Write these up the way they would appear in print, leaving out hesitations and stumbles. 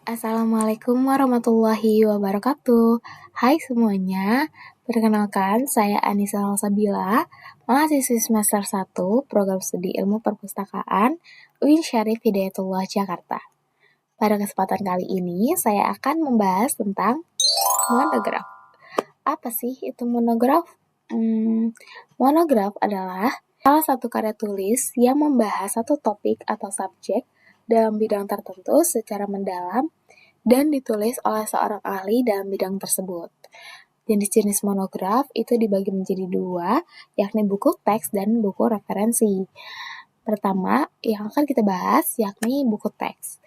Assalamualaikum warahmatullahi wabarakatuh. Hai semuanya, perkenalkan saya Anissa Salsabila, mahasiswi semester 1 Program Studi Ilmu Perpustakaan UIN Syarif Hidayatullah Jakarta. Pada kesempatan kali ini, saya akan membahas tentang monograf. Apa sih itu monograf? Monograf adalah salah satu karya tulis yang membahas satu topik atau subjek dalam bidang tertentu secara mendalam dan ditulis oleh seorang ahli dalam bidang tersebut. Jenis-jenis monograf itu dibagi menjadi dua, yakni buku teks dan buku referensi. Pertama, yang akan kita bahas yakni buku teks.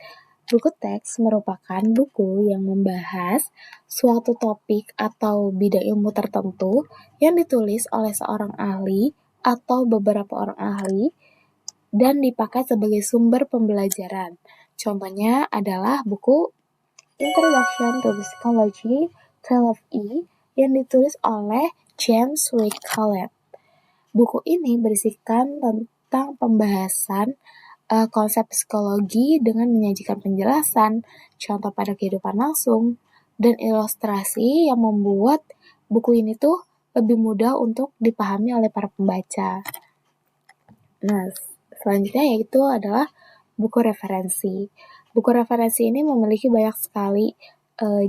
Buku teks merupakan buku yang membahas suatu topik atau bidang ilmu tertentu yang ditulis oleh seorang ahli atau beberapa orang ahli dan dipakai sebagai sumber pembelajaran. Contohnya adalah buku Introduction to Psychology 12E yang ditulis oleh James Wakefield. Buku ini berisikan tentang pembahasan konsep psikologi dengan menyajikan penjelasan, contoh pada kehidupan langsung, dan ilustrasi yang membuat buku ini tuh lebih mudah untuk dipahami oleh para pembaca. Nah, selanjutnya yaitu adalah buku referensi. Buku referensi ini memiliki banyak sekali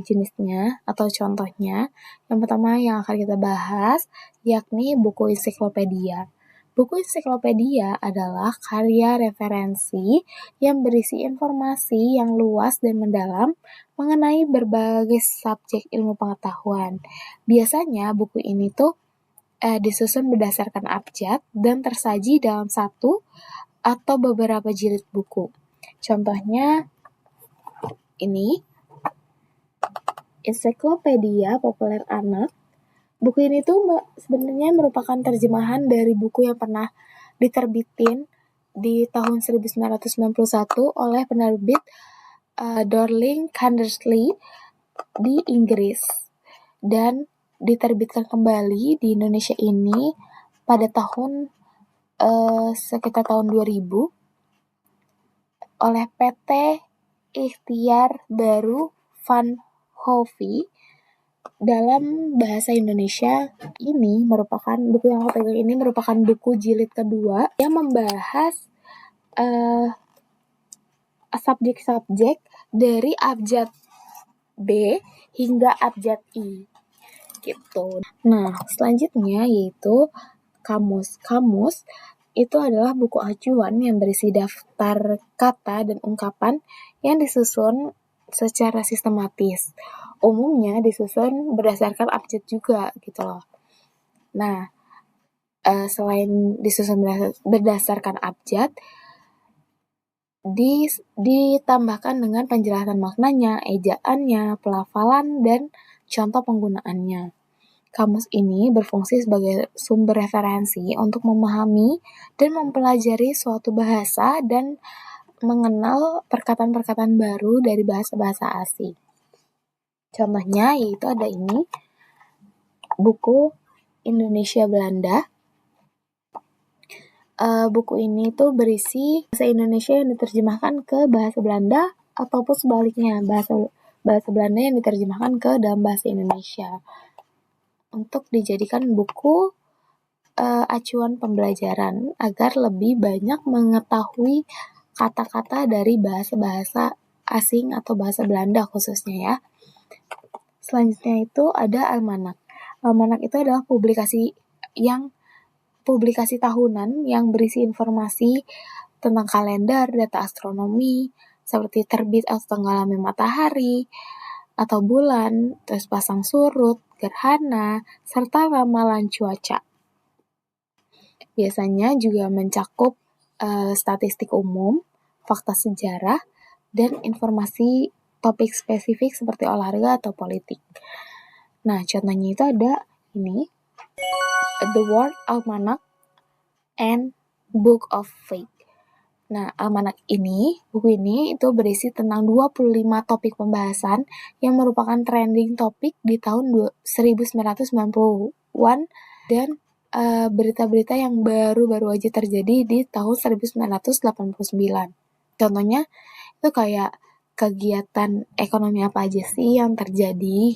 jenisnya atau contohnya. Yang pertama yang akan kita bahas yakni buku ensiklopedia. Buku ensiklopedia adalah karya referensi yang berisi informasi yang luas dan mendalam mengenai berbagai subjek ilmu pengetahuan. Biasanya buku ini tuh disusun berdasarkan abjad dan tersaji dalam satu atau beberapa jilid buku. Contohnya ini Ensiklopedia Populer Anak. Buku ini tuh sebenarnya merupakan terjemahan dari buku yang pernah diterbitin di tahun 1991 oleh penerbit Dorling Kindersley di Inggris dan diterbitkan kembali di Indonesia ini pada tahun sekitar tahun 2000 oleh PT Ikhtiar Baru Van Hovi. Dalam bahasa Indonesia ini merupakan buku yang aku pegang ini merupakan buku jilid kedua yang membahas subjek-subjek dari abjad B hingga abjad I gitu. Nah, selanjutnya yaitu kamus. Kamus itu adalah buku acuan yang berisi daftar kata dan ungkapan yang disusun secara sistematis. Umumnya disusun berdasarkan abjad juga gitu loh. Nah, selain disusun berdasarkan abjad, ditambahkan dengan penjelasan maknanya, ejaannya, pelafalan, dan contoh penggunaannya. Kamus ini berfungsi sebagai sumber referensi untuk memahami dan mempelajari suatu bahasa dan mengenal perkataan-perkataan baru dari bahasa-bahasa asing. Contohnya yaitu ada ini, buku Indonesia Belanda. Buku ini tuh berisi bahasa Indonesia yang diterjemahkan ke bahasa Belanda ataupun sebaliknya, bahasa Belanda yang diterjemahkan ke dalam bahasa Indonesia untuk dijadikan buku acuan pembelajaran agar lebih banyak mengetahui kata-kata dari bahasa-bahasa asing atau bahasa Belanda khususnya ya. Selanjutnya itu ada almanak. Almanak itu adalah publikasi tahunan yang berisi informasi tentang kalender, data astronomi, seperti terbit atau tenggelamnya matahari, atau bulan, terus pasang surut, gerhana, serta ramalan cuaca. Biasanya juga mencakup statistik umum, fakta sejarah, dan informasi topik spesifik seperti olahraga atau politik. Nah, contohnya itu ada ini, The World Almanac and Book of Fate. Nah, almanak ini, buku ini itu berisi tentang 25 topik pembahasan yang merupakan trending topik di tahun 1990-an dan berita-berita yang baru-baru aja terjadi di tahun 1989. Contohnya itu kayak kegiatan ekonomi apa aja sih yang terjadi,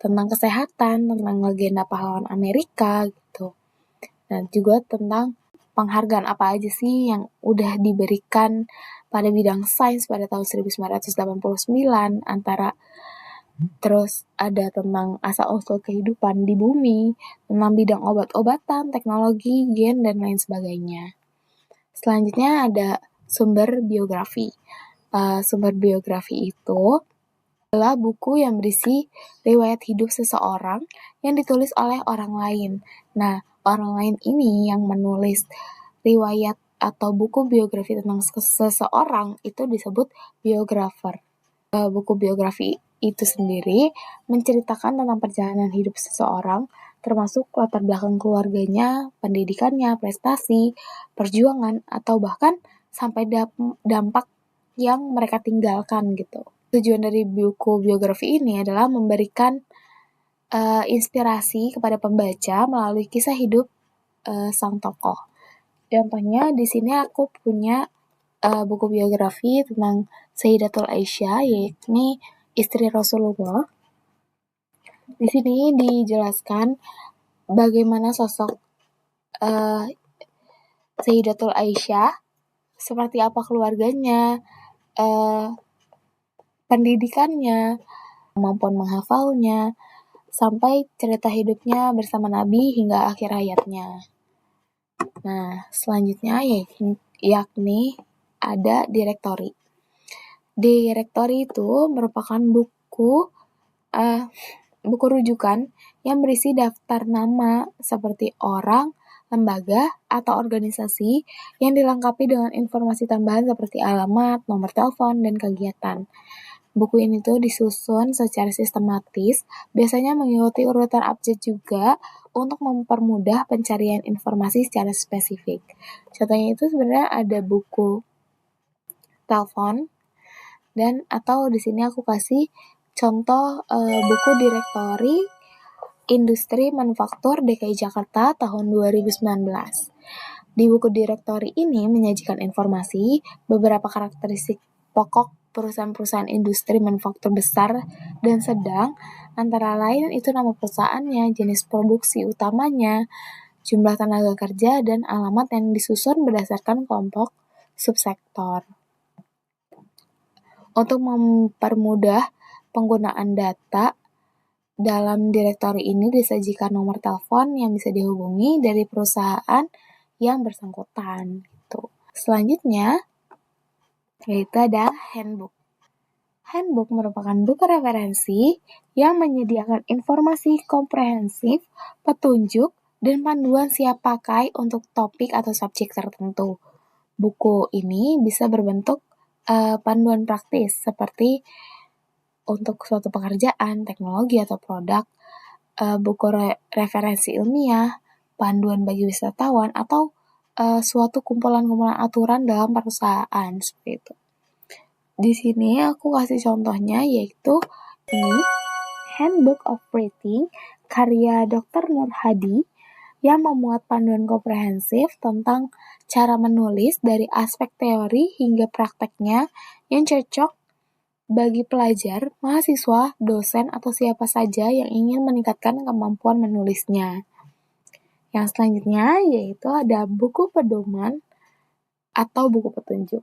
tentang kesehatan, tentang legenda pahlawan Amerika gitu. Dan juga tentang penghargaan apa aja sih yang udah diberikan pada bidang sains pada tahun 1989 antara terus ada tentang asal-usul kehidupan di bumi, tentang bidang obat-obatan, teknologi, gen, dan lain sebagainya. Selanjutnya ada sumber biografi. Sumber biografi itu adalah buku yang berisi riwayat hidup seseorang yang ditulis oleh orang lain. Nah, orang lain ini yang menulis riwayat atau buku biografi tentang seseorang itu disebut biografer. Buku biografi itu sendiri menceritakan tentang perjalanan hidup seseorang, termasuk latar belakang keluarganya, pendidikannya, prestasi, perjuangan, atau bahkan sampai dampak yang mereka tinggalkan gitu. Tujuan dari buku biografi ini adalah memberikan inspirasi kepada pembaca melalui kisah hidup sang tokoh. Contohnya di sini aku punya buku biografi tentang Sayyidatul Aisyah, yakni istri Rasulullah. Di sini dijelaskan bagaimana sosok Sayyidatul Aisyah, seperti apa keluarganya, pendidikannya, kemampuan menghafalnya, sampai cerita hidupnya bersama Nabi hingga akhir hayatnya. Nah, selanjutnya yakni ada direktori. Direktori itu merupakan buku rujukan yang berisi daftar nama seperti orang, lembaga, atau organisasi yang dilengkapi dengan informasi tambahan seperti alamat, nomor telepon, dan kegiatan. Buku ini tuh disusun secara sistematis, biasanya mengikuti urutan abjad juga untuk mempermudah pencarian informasi secara spesifik. Contohnya itu sebenarnya ada buku telepon, dan atau di sini aku kasih contoh buku direktori Industri Manufaktur DKI Jakarta tahun 2019. Di buku direktori ini menyajikan informasi beberapa karakteristik pokok perusahaan-perusahaan industri manufaktur besar dan sedang, antara lain itu nama perusahaannya, jenis produksi utamanya, jumlah tenaga kerja, dan alamat yang disusun berdasarkan kelompok subsektor. Untuk mempermudah penggunaan data, dalam direktori ini disajikan nomor telepon yang bisa dihubungi dari perusahaan yang bersangkutan. Gitu. Selanjutnya, yaitu ada handbook. Handbook merupakan buku referensi yang menyediakan informasi komprehensif, petunjuk, dan panduan siap pakai untuk topik atau subjek tertentu. Buku ini bisa berbentuk panduan praktis seperti untuk suatu pekerjaan, teknologi, atau produk, buku referensi ilmiah, panduan bagi wisatawan, atau suatu kumpulan-kumpulan aturan dalam perusahaan, seperti itu. Di sini aku kasih contohnya, yaitu ini, Handbook of Writing, karya Dr. Nur Hadi, yang memuat panduan komprehensif tentang cara menulis dari aspek teori hingga prakteknya yang cocok bagi pelajar, mahasiswa, dosen, atau siapa saja yang ingin meningkatkan kemampuan menulisnya. Yang selanjutnya yaitu ada buku pedoman atau buku petunjuk.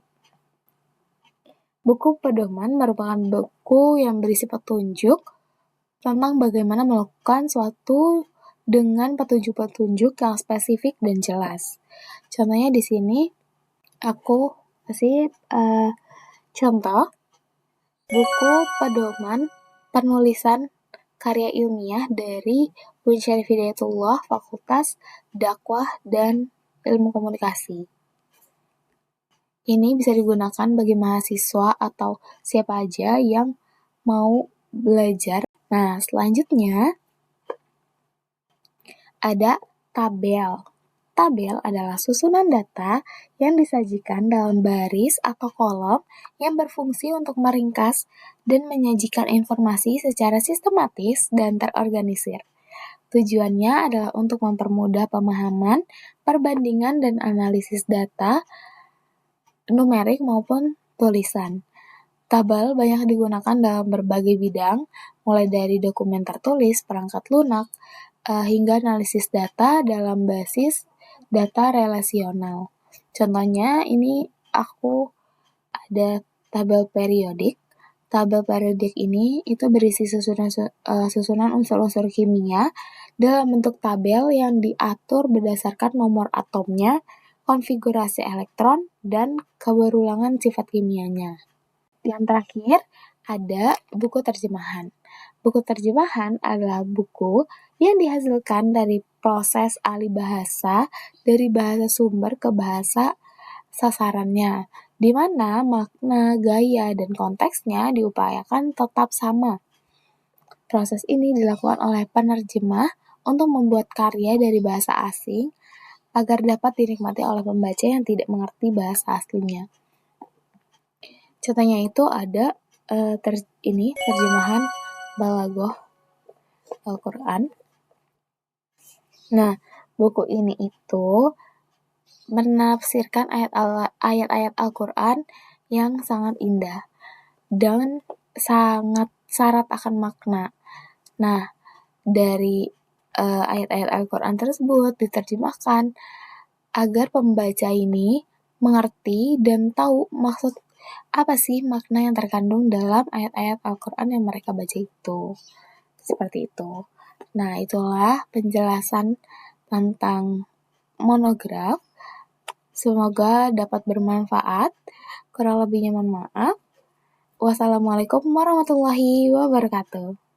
Buku pedoman merupakan buku yang berisi petunjuk tentang bagaimana melakukan suatu dengan petunjuk-petunjuk yang spesifik dan jelas. Contohnya di sini aku kasih contoh buku pedoman penulisan karya ilmiah dari Bu Syarif Hidayatullah, Fakultas Dakwah dan Ilmu Komunikasi. Ini bisa digunakan bagi mahasiswa atau siapa aja yang mau belajar. Nah, selanjutnya ada tabel. Tabel adalah susunan data yang disajikan dalam baris atau kolom yang berfungsi untuk meringkas dan menyajikan informasi secara sistematis dan terorganisir. Tujuannya adalah untuk mempermudah pemahaman, perbandingan, dan analisis data numerik maupun tulisan. Tabel banyak digunakan dalam berbagai bidang, mulai dari dokumen tertulis, perangkat lunak, hingga analisis data dalam basis data relasional. Contohnya ini aku ada tabel periodik. Tabel periodik ini itu berisi susunan unsur-unsur kimia dalam bentuk tabel yang diatur berdasarkan nomor atomnya, konfigurasi elektron, dan keberulangan sifat kimianya. Yang terakhir, ada buku terjemahan. Buku terjemahan adalah buku yang dihasilkan dari proses alih bahasa dari bahasa sumber ke bahasa sasarannya, di mana makna, gaya, dan konteksnya diupayakan tetap sama. Proses ini dilakukan oleh penerjemah untuk membuat karya dari bahasa asing agar dapat dinikmati oleh pembaca yang tidak mengerti bahasa aslinya. Contohnya itu ada terjemahan Balaghah Al-Quran. Nah, buku ini itu menafsirkan ayat-ayat Al-Quran yang sangat indah dan sangat syarat akan makna. Nah, dari ayat-ayat Al-Quran tersebut diterjemahkan agar pembaca ini mengerti dan tahu maksud apa sih makna yang terkandung dalam ayat-ayat Al-Quran yang mereka baca itu. Seperti itu. Nah, itulah penjelasan tentang monograf. Semoga dapat bermanfaat. Kurang lebihnya mohon maaf. Wassalamualaikum warahmatullahi wabarakatuh.